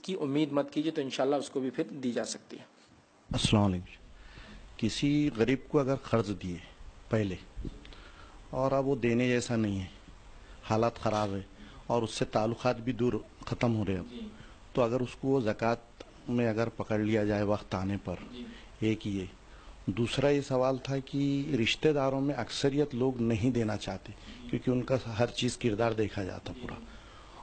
کی امید مت کیجیے، تو انشاءاللہ اس کو بھی پھر دی جا سکتی ہے۔ السلام علیکم۔ کسی غریب کو اگر قرض دیے پہلے اور اب وہ دینے جیسا نہیں ہے، حالات خراب ہے اور اس سے تعلقات بھی دور ختم ہو رہے ہیں، تو اگر اس کو وہ زکوٰۃ میں اگر پکڑ لیا جائے وقت آنے پر، ایک یہ۔ دوسرا یہ سوال تھا کہ رشتہ داروں میں اکثریت لوگ نہیں دینا چاہتے کیونکہ ان کا ہر چیز کردار دیکھا جاتا پورا،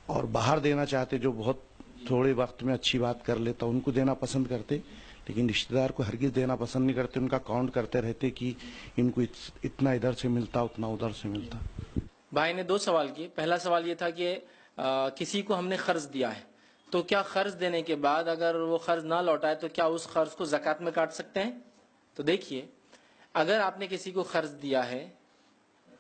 اور باہر دینا چاہتے جو بہت تھوڑے وقت میں اچھی بات کر لیتا ان کو دینا پسند کرتے، لیکن رشتہ دار کو ہرگز دینا پسند نہیں کرتے، ان کا کاؤنٹ کرتے رہتے کہ ان کو اتنا ادھر سے ملتا اتنا ادھر سے ملتا۔ بھائی نے دو سوال کیے۔ پہلا سوال یہ تھا کہ کسی کو ہم نے قرض دیا ہے تو کیا قرض دینے کے بعد اگر وہ قرض نہ لوٹائے تو کیا اس قرض کو زکوٰۃ میں کاٹ سکتے ہیں؟ تو دیکھیے، اگر آپ نے کسی کو قرض دیا ہے،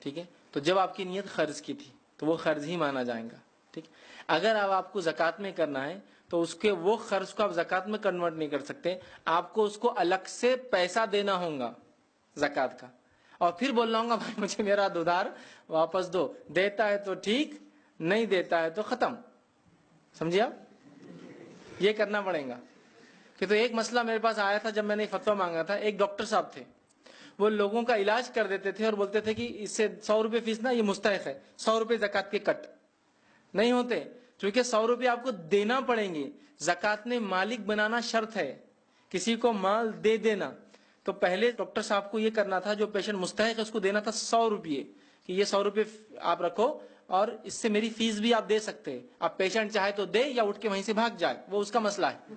ٹھیک ہے، تو جب آپ کی نیت قرض کی تھی تو وہ قرض ہی مانا جائے گا، ٹھیک۔ اگر اب آپ کو زکوٰۃ میں کرنا ہے تو اس کے وہ قرض کو آپ زکوٰۃ میں کنورٹ نہیں کر سکتے، آپ کو اس کو الگ سے پیسہ دینا ہوگا زکوٰۃ کا، اور پھر بولنا ہوگا بھائی مجھے میرا ادھار واپس دو، دیتا ہے تو ٹھیک، نہیں دیتا ہے تو ختم۔ سمجھے آپ؟ یہ کرنا پڑے گا۔ کہ تو ایک مسئلہ میرے پاس آیا تھا جب میں نے فتویٰ مانگا تھا، ایک ڈاکٹر صاحب تھے، وہ لوگوں کا علاج کر دیتے تھے اور بولتے تھے کہ اس سے 100 روپے فیس نا یہ مستحق ہے، 100 روپے زکوٰۃ کے کٹ نہیں ہوتے، چونکہ 100 روپے آپ کو دینا پڑیں گے۔ زکوٰۃ میں مالک بنانا شرط ہے، کسی کو مال دے دینا۔ تو پہلے ڈاکٹر صاحب کو یہ کرنا تھا، جو پیشنٹ مستحق ہے اس کو دینا تھا 100 روپے، کہ یہ 100 روپے آپ رکھو اور اس سے میری فیس بھی آپ دے سکتے ہیں، آپ پیشنٹ چاہے تو دے یا اٹھ کے وہیں سے بھاگ جائے، وہ اس کا مسئلہ ہے،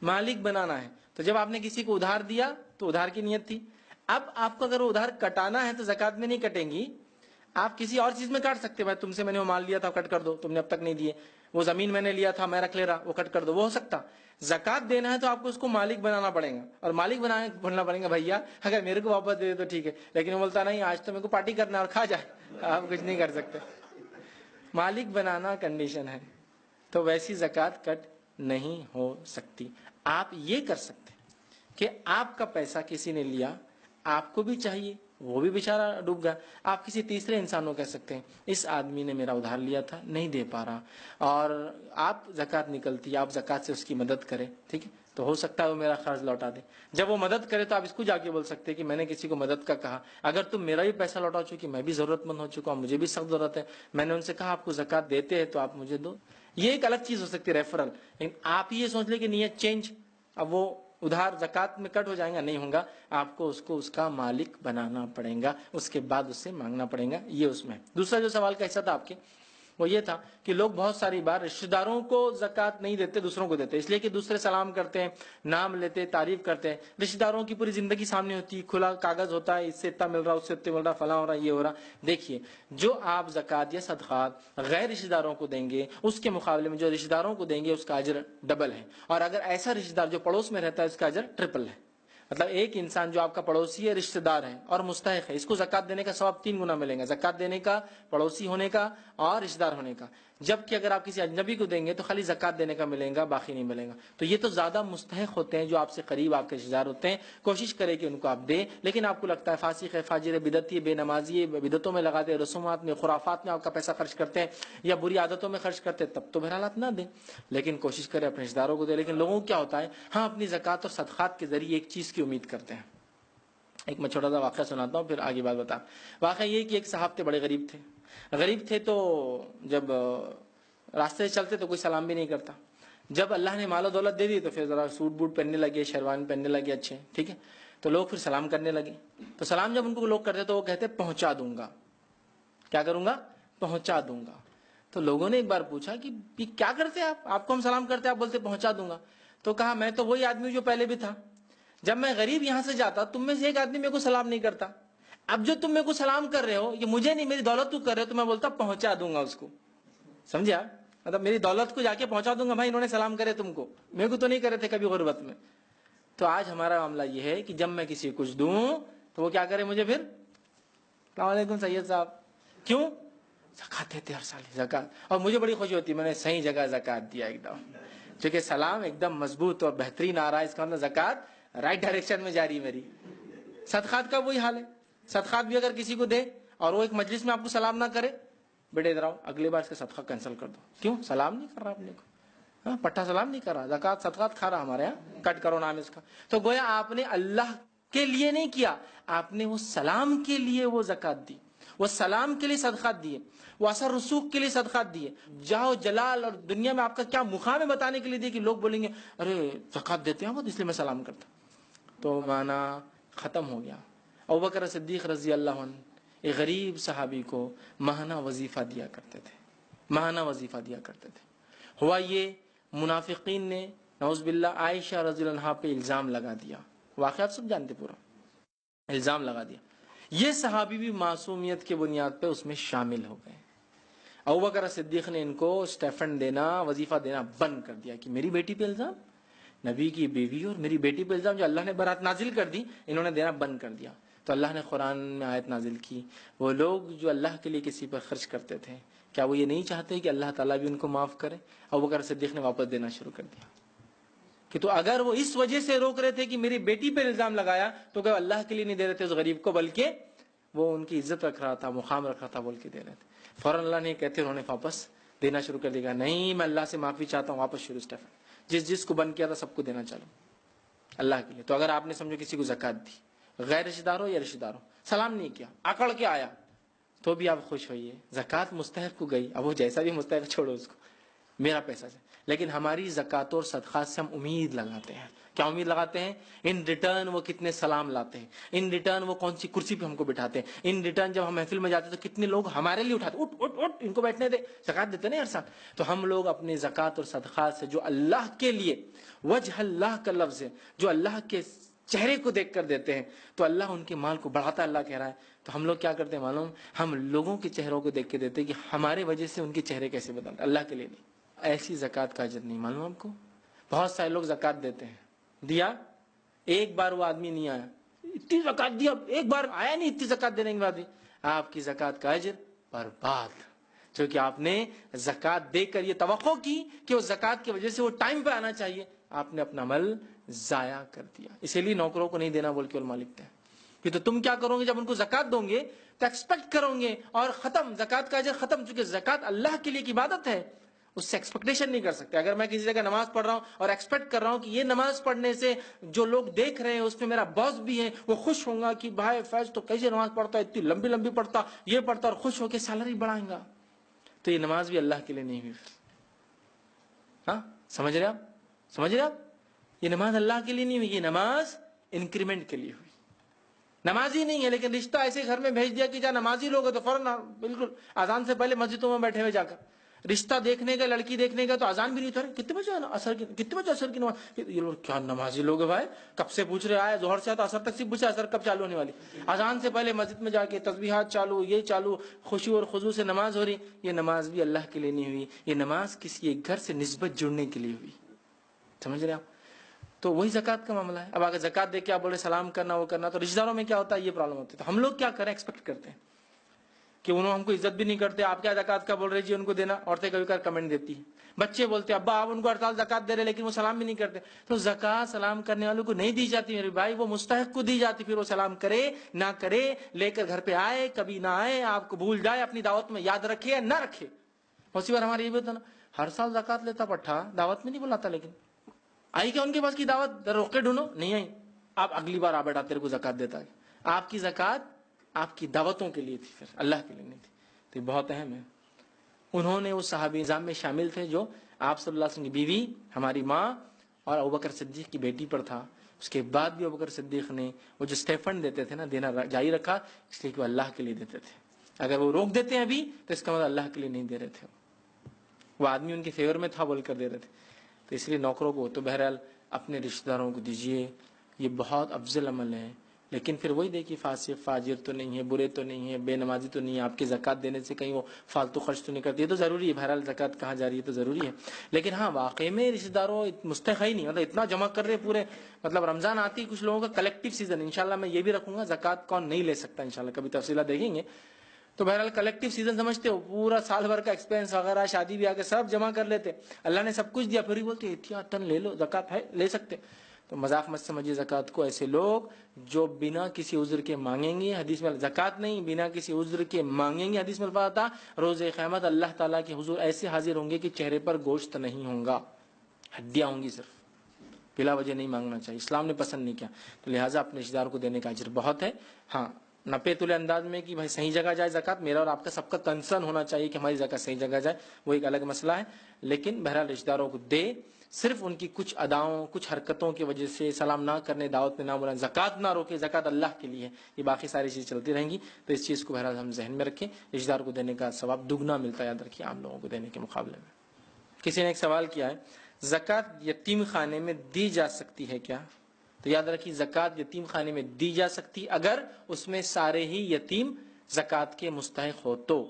مالک بنانا ہے۔ تو جب آپ نے کسی کو ادھار دیا تو ادھار کی نیت تھی، اب آپ کو اگر ادھار کٹانا ہے تو زکوٰۃ میں نہیں کٹیں گی، آپ کسی اور چیز میں کاٹ سکتے، بھائی تم سے میں نے وہ مال لیا تھا کٹ کر دو، تم نے اب تک نہیں دیے، وہ زمین میں نے لیا تھا میں رکھ لے رہا وہ کٹ کر دو، وہ ہو سکتا۔ زکوٰۃ دینا ہے تو آپ کو اس کو مالک بنانا پڑے گا، اور مالک بننا پڑے گا بھیا اگر میرے کو واپس دے دے تو ٹھیک ہے، لیکن وہ بولتا نہیں آج تو میرے کو پارٹی کرنا ہے اور کھا جائے، آپ کچھ نہیں کر سکتے۔ مالک بنانا کنڈیشن ہے، تو ویسی زکوٰۃ کٹ نہیں ہو سکتی۔ آپ یہ کر سکتے کہ آپ کا پیسہ کسی نے لیا، آپ کو بھی چاہیے، وہ بھی بیچارہ ڈوب گیا، آپ کسی تیسرے انسان کو کہہ سکتے ہیں اس آدمی نے میرا ادھار لیا تھا نہیں دے پا رہا، اور آپ زکوٰۃ نکلتی، آپ زکوٰۃ سے اس کی مدد کریں، ٹھیک ہے، تو ہو سکتا ہے وہ میرا قرض لوٹا دے۔ جب وہ مدد کرے تو آپ اس کو جا کے بول سکتے ہیں کہ میں نے کسی کو مدد کا کہا، اگر تم میرا بھی پیسہ لوٹا چکی، میں بھی ضرورت مند ہو چکا ہوں، مجھے بھی سخت ضرورت ہے، میں نے ان سے کہا آپ کو زکوٰۃ دیتے ہیں تو آپ مجھے دو، یہ ایک الگ چیز ہو سکتی ہے ریفرل۔ لیکن آپ یہ سوچ لیں کہ نیت چینج، اب وہ ادھار زکوٰۃ میں کٹ ہو جائیں گا، نہیں ہوگا، آپ کو اس کا مالک بنانا پڑے گا، اس کے بعد اس سے مانگنا پڑے گا، یہ اس میں۔ دوسرا جو سوال کا حصہ تھا آپ کے وہ یہ تھا کہ لوگ بہت ساری بار رشتہ داروں کو زکوٰۃ نہیں دیتے، دوسروں کو دیتے، اس لیے کہ دوسرے سلام کرتے ہیں، نام لیتے، تعریف کرتے ہیں، رشتہ داروں کی پوری زندگی سامنے ہوتی ہے، کھلا کاغذ ہوتا ہے، اس سے اتنا مل رہا، اس سے اتنا مل رہا، فلاں ہو رہا، یہ ہو رہا۔ دیکھیے، جو آپ زکوٰۃ یا صدقات غیر رشتہ داروں کو دیں گے، اس کے مقابلے میں جو رشتہ داروں کو دیں گے اس کا اجر ڈبل ہے، اور اگر ایسا رشتہ دار جو پڑوس میں رہتا ہے اس کا اجر ٹرپل ہے۔ مطلب ایک انسان جو آپ کا پڑوسی ہے، رشتہ دار ہے اور مستحق ہے، اس کو زکوٰۃ دینے کا ثواب 3 گنا ملے گا، زکوٰۃ دینے کا، پڑوسی ہونے کا اور رشتہ دار ہونے کا۔ جبکہ اگر آپ کسی اجنبی کو دیں گے تو خالی زکوٰۃ دینے کا ملے گا، باقی نہیں ملے گا۔ تو یہ تو زیادہ مستحق ہوتے ہیں جو آپ سے قریب آپ کے رشتہ دار ہوتے ہیں، کوشش کرے کہ ان کو آپ دیں، لیکن آپ کو لگتا ہے فاسق ہے، فاجر ہے، بدعتی ہے، بے نمازی ہے، بدعتوں میں لگاتے ہیں، رسومات میں، خرافات میں آپ کا پیسہ خرچ کرتے ہیں یا بری عادتوں میں خرچ کرتے ہیں، تب تو بہرحال آپ نہ دیں، لیکن کوشش کریں اپنے رشتہ داروں کو دیں۔ لیکن لوگوں کو کیا ہوتا ہے، ہاں اپنی زکوٰۃ اور صدقات کے ذریعے ایک چیز کی امید کرتے ہیں۔ ایک میں چھوٹا سا واقعہ سناتا ہوں پھر آگے بات بتا۔ واقعہ یہ کہ ایک صاحب تھے، بڑے غریب تھے تو جب راستے سے چلتے تو کوئی سلام بھی نہیں کرتا، جب اللہ نے مال و دولت دے دی تو پھر ذرا سوٹ بوٹ پہننے لگے، شیروان پہننے لگے اچھے، ٹھیک ہے، تو لوگ پھر سلام کرنے لگے، تو سلام جب ان کو لوگ کرتے تو وہ کہتے پہنچا دوں گا، کیا کروں گا، پہنچا دوں گا۔ تو لوگوں نے ایک بار پوچھا کہ کیا کرتے آپ کو ہم سلام کرتے آپ بولتے پہنچا دوں گا؟ تو کہا میں تو وہی آدمی جو پہلے بھی تھا، جب میں غریب یہاں سے جاتا تم میں سے ایک آدمی میرے کو سلام نہیں کرتا، اب جو تم میرے کو سلام کر رہے ہو یہ مجھے نہیں میری دولت کو کر رہے ہو، تو میں بولتا پہنچا دوں گا اس کو، سمجھے آپ؟ مطلب میری دولت کو جا کے پہنچا دوں گا، بھائی انہوں نے سلام کرے تم کو، میرے کو تو نہیں کرے تھے کبھی غربت میں۔ تو آج ہمارا معاملہ یہ ہے کہ جب میں کسی کو کچھ دوں تو وہ کیا کرے مجھے پھر، السلام علیکم سید صاحب، کیوں؟ زکوٰۃ دیتے ہر سال زکوٰۃ، اور مجھے بڑی خوشی ہوتی ہے میں نے صحیح جگہ زکوٰۃ دیا ایک دم، کیونکہ سلام ایک دم مضبوط اور بہترین آ رہا ہے، اس کا مطلب زکوٰۃ رائٹ ڈائریکشن میں جاری میری۔ صدقات کا وہی حال ہے، صدقات بھی اگر کسی کو دے اور وہ ایک مجلس میں آپ کو سلام نہ کرے بیٹے ادھر آؤ, اگلی بار اس کا صدقہ کینسل کر دو. کیوں؟ سلام نہیں کر رہا اپنے کو, ہاں پٹھا سلام نہیں کر رہا, زکات صدقات کھا رہا ہمارے یہاں, کٹ کرو نام اس کا. تو گویا آپ نے اللہ کے لیے نہیں کیا, آپ نے وہ سلام کے لیے وہ زکات دی, وہ سلام کے لیے صدقات دیے, وہ اثر رسوخ کے لیے صدقات دیے, جاؤ جلال اور دنیا میں آپ کا کیا مقام ہے بتانے کے لیے دیے کہ لوگ بولیں گے ارے زکات دیتے ہیں وہ, اس لیے میں سلام کرتا. تو معنی ختم ہو گیا. ابوبکر صدیق رضی اللہ عنہ ایک غریب صحابی کو ماہانہ وظیفہ دیا کرتے تھے, ماہانہ وظیفہ دیا کرتے تھے. ہوا یہ, منافقین نے نعوذ باللہ عائشہ رضی اللہ عنہا پہ الزام لگا دیا, واقعات سب جانتے, پورا الزام لگا دیا. یہ صحابی بھی معصومیت کے بنیاد پہ اس میں شامل ہو گئے. ابوبکر صدیق نے ان کو اسٹیفن دینا, وظیفہ دینا بند کر دیا کہ میری بیٹی پہ الزام, نبی کی بیوی اور میری بیٹی پہ الزام, جو اللہ نے برات نازل کر دی, انہوں نے دینا بند کر دیا. تو اللہ نے قرآن میں آیت نازل کی, وہ لوگ جو اللہ کے لیے کسی پر خرچ کرتے تھے, کیا وہ یہ نہیں چاہتے کہ اللہ تعالیٰ بھی ان کو معاف کرے؟ ابوبکر صدیق نے واپس دینا شروع کر دیا. کہ تو اگر وہ اس وجہ سے روک رہے تھے کہ میری بیٹی پہ الزام لگایا, تو کہ اللہ کے لیے نہیں دے رہے تھے اس غریب کو, بلکہ وہ ان کی عزت رکھ رہا تھا, مقام رکھ رہا تھا, بول کے دے رہے تھے. فوراً اللہ نے کہتے انہوں نے واپس دینا شروع کر دیا, نہیں میں اللہ سے معافی چاہتا ہوں, واپس شروع اسٹیفن, جس کو بند کیا تھا سب کو دینا چالو اللہ کے لیے. تو اگر آپ نے سمجھو کسی کو زکات دی, غیر رشتہ دار ہو یا رشتہ دار ہو, سلام نہیں کیا, اکڑ کے آیا, تو بھی آپ خوش ہوئیے, زکات مستحق کو گئی, اب وہ جیسا بھی مستحق چھوڑو اس کو, میرا پیسہ ہے. لیکن ہماری زکات اور صدقات سے ہم امید لگاتے ہیں. کیا امید لگاتے ہیں؟ ان ریٹرن وہ کتنے سلام لاتے ہیں, ان ریٹرن وہ کون سی کرسی پہ ہم کو بٹھاتے ہیں, ان ریٹرن جب ہم محفل میں جاتے ہیں تو کتنے لوگ ہمارے لیے اٹھاتے, اٹھ اٹھ اٹھ ان کو بیٹھنے دے, زکات دیتے نا ہر سال. تو ہم لوگ اپنے زکات اور صدقات سے جو اللہ کے لیے, وجہ اللہ کا لفظ ہے, جو اللہ کے چہرے کو دیکھ کر دیتے ہیں, تو اللہ ان کے مال کو بڑھاتا ہے, اللہ کہہ رہا ہے. تو ہم لوگ کیا کرتے ہیں معلوم, ہم لوگوں کے چہروں کو دیکھ کے دیتے ہیں کہ ہمارے وجہ سے ان کے چہرے کیسے بدلتے, اللہ کے لیے نہیں. ایسی زکات کا اجر نہیں معلوم آپ کو. بہت سارے لوگ زکات دیتے ہیں, دیا ایک بار وہ آدمی نہیں آیا, اتنی زکات دیا, ایک بار آیا نہیں, اتنی زکات دینے کے بعد بھی آپ کی زکات کا اجر برباد, کیونکہ آپ نے زکات دے کر یہ توقع کی کہ وہ زکات کی وجہ سے وہ ٹائم پہ آنا چاہیے, آپ نے اپنا عمل ضائع کر دیا. اسی لیے نوکروں کو نہیں دینا بول کے علماء لکھتے ہیں کہ تو تم کیا کرو گے جب ان کو زکات دو گے تو ایکسپیکٹ کرو گے, اور ختم, زکات کا اجر ختم. چونکہ زکات اللہ کے لیے کی عبادت ہے, اس سے ایکسپیکٹیشن نہیں کر سکتے. اگر میں کسی جگہ نماز پڑھ رہا ہوں اور ایکسپیکٹ کر رہا ہوں کہ یہ نماز پڑھنے سے جو لوگ دیکھ رہے ہیں اس میں میرا باس بھی ہے, وہ خوش ہوں گا کہ بھائی فیض تو کیسے نماز پڑھتا ہے, اتنی لمبی لمبی پڑھتا, یہ پڑھتا, اور خوش ہو کے سیلری بڑھائیں گا, تو یہ نماز بھی اللہ کے لیے نہیں ہوئی. ہاں سمجھ رہے آپ, سمجھ رہے آپ, یہ نماز اللہ کے لیے نہیں ہوئی, یہ نماز انکریمنٹ کے لیے ہوئی. نماز ہی نہیں ہے لیکن رشتہ ایسے گھر میں بھیج دیا کہ جہاں نمازی لوگ ہیں تو فوراً بالکل اذان سے پہلے مسجدوں میں بیٹھے ہوئے جا کر رشتہ دیکھنے کا, لڑکی دیکھنے کا, تو اذان بھی نہیں تھا, کتنے بجے اثر کی, کتنے بجے اثر کی نماز, یہ لوگ کیا نمازی لوگ ہیں بھائی, کب سے پوچھ رہے, آئے ظہر سے تو اثر تک سے پوچھا اثر کب چالو ہونے والی, اذان سے پہلے مسجد میں جا کے تسبیحات چالو, یہ چالو, خوشی اور خضوع سے نماز ہو رہی. یہ نماز بھی اللہ کے لیے نہیں ہوئی, یہ نماز کسی ایک گھر سے نسبت جڑنے کے لیے ہوئی. سمجھ رہے آپ. تو وہی زکات کا معاملہ ہے. اب اگر زکات دے کے آپ بولے سلام کرنا, وہ کرنا, تو رشتہ داروں میں کیا ہوتا ہے, یہ پرابلم ہوتی ہے. تو ہم لوگ کیا کریں, ایکسپیکٹ کرتے ہیں کہ انہوں ہم کو عزت بھی نہیں کرتے, آپ کیا زکات کا بول رہے جی ان کو دینا. عورتیں کبھی کبھی کمنٹ دیتی ہیں, بچے بولتے ہیں ابا آپ ان کو 48 زکات دے رہے لیکن وہ سلام بھی نہیں کرتے. تو زکات سلام کرنے والوں کو نہیں دی جاتی میرے بھائی, وہ مستحق کو دی جاتی. پھر وہ سلام کرے نہ کرے, لے کر گھر پہ آئے, کبھی نہ آئے, آپ کو بھول جائے, اپنی دعوت میں یاد رکھے یا نہ رکھے. بہت سی بار ہمارے یہ بھی ہوتا نا, ہر سال زکات لیتا پٹھا, دعوت میں نہیں بلاتا, لیکن آئی کیا ان کے پاس کی دعوت, روک کے ڈھونڈو, نہیں آئی, آپ اگلی بار آ بیٹا تیرے کو زکات دیتا ہے. آپ کی زکات آپ کی دعوتوں کے لیے تھی, پھر اللہ کے لیے نہیں تھی. تو یہ بہت اہم ہے. انہوں نے اس صحابی نظام میں شامل تھے جو آپ صلی اللہ علیہ وسلم کی بیوی, ہماری ماں اور ابوبکر صدیق کی بیٹی پر تھا. اس کے بعد بھی ابوبکر صدیق نے وہ جو اسٹیفن دیتے تھے نا, دینا جاری رکھا, اس لیے کہ وہ اللہ کے لیے دیتے تھے. اگر وہ روک دیتے ہیں ابھی تو اس کا مطلب اللہ کے لیے نہیں دے رہے تھے, وہ آدمی ان کے فیور میں تھا بول کر دے رہے تھے. تو اس لیے نوکروں کو تو بہرحال اپنے رشتہ داروں کو دیجیے, یہ بہت افضل عمل ہے. لیکن پھر وہی دیکھیے, فاسق فاجر تو نہیں ہے, برے تو نہیں ہے, بے نمازی تو نہیں ہے, آپ کی زکات دینے سے کہیں وہ فالتو خرچ تو نہیں کرتی. یہ تو ضروری ہے, بہرحال زکات کہاں جا رہی ہے تو ضروری ہے. لیکن ہاں واقعی میں رشتہ داروں مستحق ہی نہیں, مطلب اتنا جمع کر رہے پورے, مطلب رمضان آتی کچھ لوگوں کا کلیکٹیو سیزن, انشاءاللہ میں یہ بھی رکھوں گا زکات کون نہیں لے سکتا, انشاءاللہ کبھی تفصیلات دیکھیں گے. تو بہرحال کلیکٹیو سیزن سمجھتے ہو, پورا سال بھر کا ایکسپینس وغیرہ, شادی بھی آ کے سب جمع کر لیتے, اللہ نے سب کچھ دیا, پھر بھی بولتے احتیاطاً لے لو, زکات ہے لے سکتے. تو مذاق مت سمجھیے زکوٰۃ کو. ایسے لوگ جو بنا کسی عذر کے مانگیں گے، حدیث میں زکوٰۃ نہیں بنا کسی عذر کے مانگیں گے، حدیث میں الفاظ تھا روز قیامت اللہ تعالیٰ کے حضور ایسے حاضر ہوں گے کہ چہرے پر گوشت نہیں ہوگا، ہڈیاں ہوں گی صرف. بلا وجہ نہیں مانگنا چاہیے، اسلام نے پسند نہیں کیا. تو لہٰذا اپنے رشتہ دار کو دینے کا اجر بہت ہے. ہاں نپے تلے انداز میں کہ بھائی صحیح جگہ جائے زکوٰۃ، میرا اور آپ کا سب کا کنسرن ہونا چاہیے کہ ہماری زکوٰۃ صحیح جگہ جائے، وہ ایک الگ مسئلہ ہے. لیکن بہرحال رشتہ داروں کو دے، صرف ان کی کچھ اداؤں کچھ حرکتوں کی وجہ سے سلام نہ کرنے، دعوت میں نہ بلانے، زکوٰۃ نہ روکے. زکوٰۃ اللہ کے لیے ہے، یہ باقی ساری چیزیں چلتی رہیں گی. تو اس چیز کو بہرحال ہم ذہن میں رکھیں. رشتہ دار کو دینے کا ثواب دگنا ملتا ہے، یاد رکھیے عام لوگوں کو دینے کے مقابلے میں. کسی نے ایک سوال کیا ہے، زکوٰۃ یتیم خانے میں دی جا سکتی ہے کیا؟ تو یاد رکھیے زکوٰۃ یتیم خانے میں دی جا سکتی اگر اس میں سارے ہی یتیم زکوٰۃ کے مستحق ہو تو.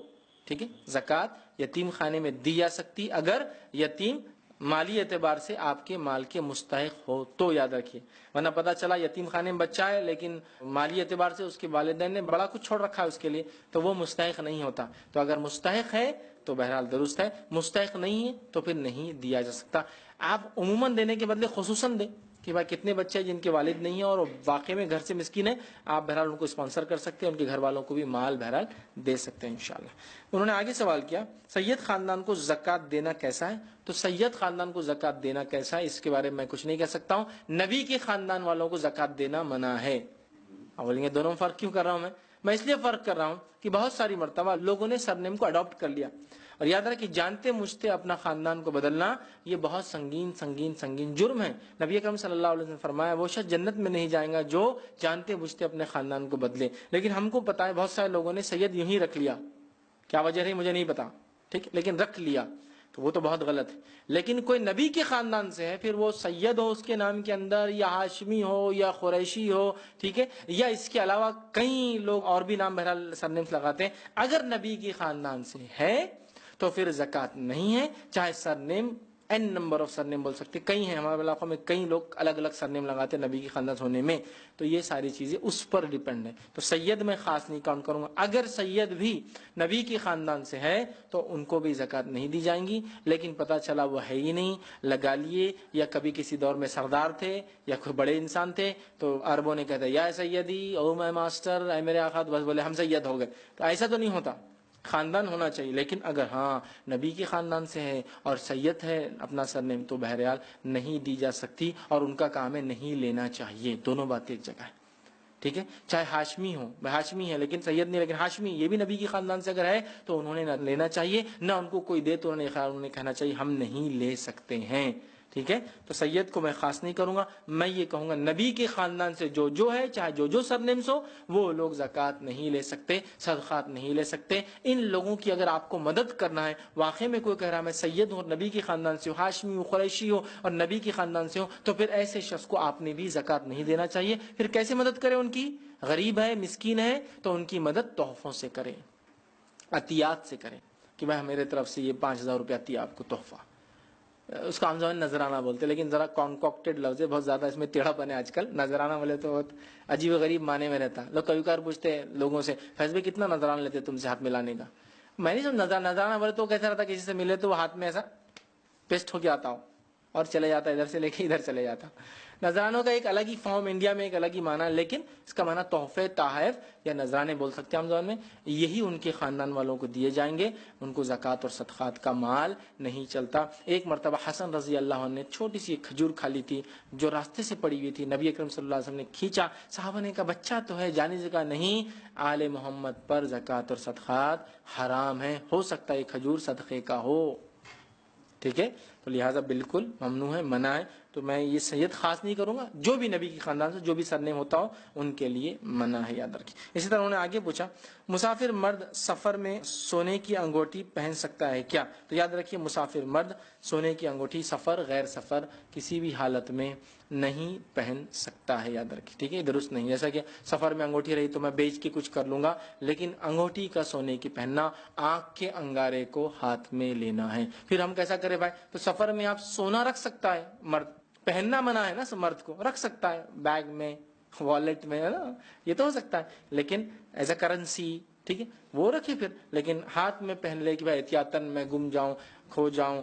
ٹھیک ہے، زکوٰۃ یتیم خانے میں دی جا سکتی اگر یتیم مالی اعتبار سے آپ کے مال کے مستحق ہو تو، یاد رکھیے. ورنہ پتہ چلا یتیم خانے میں بچہ ہے لیکن مالی اعتبار سے اس کے والدین نے بڑا کچھ چھوڑ رکھا ہے اس کے لیے، تو وہ مستحق نہیں ہوتا. تو اگر مستحق ہے تو بہرحال درست ہے، مستحق نہیں ہے تو پھر نہیں دیا جا سکتا. آپ عموماً دینے کے بدلے خصوصاً دیں کہ بھائی کتنے بچے ہیں جن کے والد نہیں ہیں اور واقعی میں گھر سے مسکین ہیں، آپ بہرحال ان کو اسپانسر کر سکتے ہیں، ان کے گھر والوں کو بھی مال بہرحال دے سکتے ہیں انشاءاللہ. انہوں نے آگے سوال کیا، سید خاندان کو زکوٰۃ دینا کیسا ہے؟ تو سید خاندان کو زکوٰۃ دینا کیسا ہے اس کے بارے میں کچھ نہیں کہہ سکتا ہوں. نبی کے خاندان والوں کو زکوٰۃ دینا منع ہے. اب بولیں گے دونوں میں فرق کیوں کر رہا ہوں میں اس لیے فرق کر رہا ہوں کہ بہت ساری مرتبہ لوگوں نے سرنیم کو اڈاپٹ کر لیا، اور یاد رکھیں کہ جانتے مجھتے اپنا خاندان کو بدلنا یہ بہت سنگین جرم ہے. نبی اکرم صلی اللہ علیہ وسلم نے فرمایا وہ شخص جنت میں نہیں جائے گا جو جانتے مجھتے اپنے خاندان کو بدلے. لیکن ہم کو پتا ہے بہت سارے لوگوں نے سید یوں ہی رکھ لیا، کیا وجہ رہی مجھے نہیں پتا، ٹھیک، لیکن رکھ لیا، تو وہ تو بہت غلط ہے. لیکن کوئی نبی کے خاندان سے ہے، پھر وہ سید ہو اس کے نام کے اندر، یا ہاشمی ہو یا قریشی ہو، ٹھیک ہے، یا اس کے علاوہ کئی لوگ اور بھی نام بہرحال سرنیم لگاتے ہیں، اگر نبی کے خاندان سے ہے تو پھر زکوٰۃ نہیں ہے. چاہے surname n number of surname بول سکتے، کئی ہیں ہمارے علاقوں میں، کئی لوگ الگ الگ سرنیم لگاتے ہیں نبی کی خاندان ہونے میں. تو یہ ساری چیزیں اس پر ڈیپینڈ ہے. تو سید میں خاص نہیں کاؤنٹ کروں گا. اگر سید بھی نبی کی خاندان سے ہے تو ان کو بھی زکوٰۃ نہیں دی جائیں گی. لیکن پتہ چلا وہ ہے ہی نہیں، لگا لیے، یا کبھی کسی دور میں سردار تھے یا کوئی بڑے انسان تھے، تو عربوں نے کہتے یا سیدی او میں ماسٹر اے میرے آقا، بس بولے ہم سید ہو گئے. تو ایسا تو نہیں ہوتا، خاندان ہونا چاہیے. لیکن اگر ہاں نبی کے خاندان سے ہے اور سید ہے اپنا سرنیم تو بہرحال نہیں دی جا سکتی، اور ان کا کام ہے نہیں لینا چاہیے. دونوں باتیں ایک جگہ ہے، ٹھیک ہے. چاہے ہاشمی ہو، ہاشمی ہے لیکن سید نہیں، لیکن ہاشمی یہ بھی نبی کی خاندان سے اگر ہے تو انہوں نے نہ لینا چاہیے، نہ ان کو کوئی دے تو انہوں نے کہنا چاہیے ہم نہیں لے سکتے ہیں. ٹھیک ہے، تو سید کو میں خاص نہیں کروں گا. میں یہ کہوں گا نبی کے خاندان سے جو ہے، چاہے جو سرنیمز ہو، وہ لوگ زکوٰۃ نہیں لے سکتے، صدقات نہیں لے سکتے. ان لوگوں کی اگر آپ کو مدد کرنا ہے، واقعی میں کوئی کہہ رہا میں سید ہوں اور نبی کے خاندان سے ہو، ہاشمی ہو، قریشی ہو اور نبی کے خاندان سے ہو، تو پھر ایسے شخص کو آپ نے بھی زکوٰۃ نہیں دینا چاہیے. پھر کیسے مدد کرے ان کی؟ غریب ہے، مسکین ہے، تو ان کی مدد تحفوں سے کریں، عطیات سے کریں، کہ بھائی میرے طرف سے یہ 5,000 روپیہ عطیہ آپ کو تحفہ. اس کو عام زبان نذرانہ بولتے، لیکن ذرا کانکوکٹڈ لفظ ہے، بہت زیادہ اس میں ٹیڑھا پن ہے آج کل. نذرانہ بولے تو بہت عجیب و غریب معنی میں رہتا. لوگ کبھی کبھار پوچھتے ہیں لوگوں سے فیض بھائی کتنا نذرانہ لیتے تم سے ہاتھ ملانے کا؟ میں نہیں سمجھ نذرانہ بولے تو کیسا رہتا، کسی سے ملے تو وہ ہاتھ میں ایسا پیسٹ ہو کے آتا ہو اور چلے جاتا، ادھر سے لے کے ادھر چلے جاتا. نذرانوں کا ایک الگ ہی فارم انڈیا میں ایک الگ ہی معنی ہے، لیکن اس کا معنی تحفے، تحائف یا نذرانے بول سکتے ہیں ہم زبان میں. یہی ان کے خاندان والوں کو دیے جائیں گے. ان کو زکوٰۃ اور صدقات کا مال نہیں چلتا. ایک مرتبہ حسن رضی اللہ عنہ نے چھوٹی سی ایک کھجور کھا لی تھی جو راستے سے پڑی ہوئی تھی. نبی اکرم صلی اللہ علیہ وسلم نے کھینچا، صحابہ نے کہا بچہ تو ہے، جانے سے کہا نہیں، آل محمد پر زکوٰۃ اور صدقات حرام ہے، ہو سکتا ہے یہ کھجور صدقے کا ہو. ٹھیک ہے، تو لہٰذا بالکل ممنوع ہے، منع ہے. تو میں یہ سید خاص نہیں کروں گا، جو بھی نبی کے خاندان سے جو بھی سرنیم ہوتا ہو ان کے لیے منع ہے، یاد رکھیں. اسی طرح انہوں نے آگے پوچھا مسافر مرد سفر میں سونے کی انگوٹھی پہن سکتا ہے کیا؟ تو یاد رکھیے مسافر مرد سونے کی انگوٹھی سفر غیر سفر کسی بھی حالت میں نہیں پہن سکتا ہے، یاد رکھیے. ٹھیک ہے، درست نہیں. جیسا کہ سفر میں انگوٹھی رہی تو میں بیچ کے کچھ کر لوں گا، لیکن انگوٹھی کا سونے کی پہننا آنکھ کے انگارے کو ہاتھ میں لینا ہے. پھر ہم کیسا کریں بھائی؟ تو سفر میں آپ سونا رکھ سکتا ہے مرد، پہننا منع ہے نا، مرد کو رکھ سکتا ہے بیگ میں، والیٹ میں، ہے نا، یہ تو ہو سکتا ہے. لیکن ایز اے کرنسی، ٹھیک ہے، وہ رکھے پھر. لیکن ہاتھ میں پہن لے کہ بھائی احتیاطاً میں گم جاؤں، کھو جاؤں،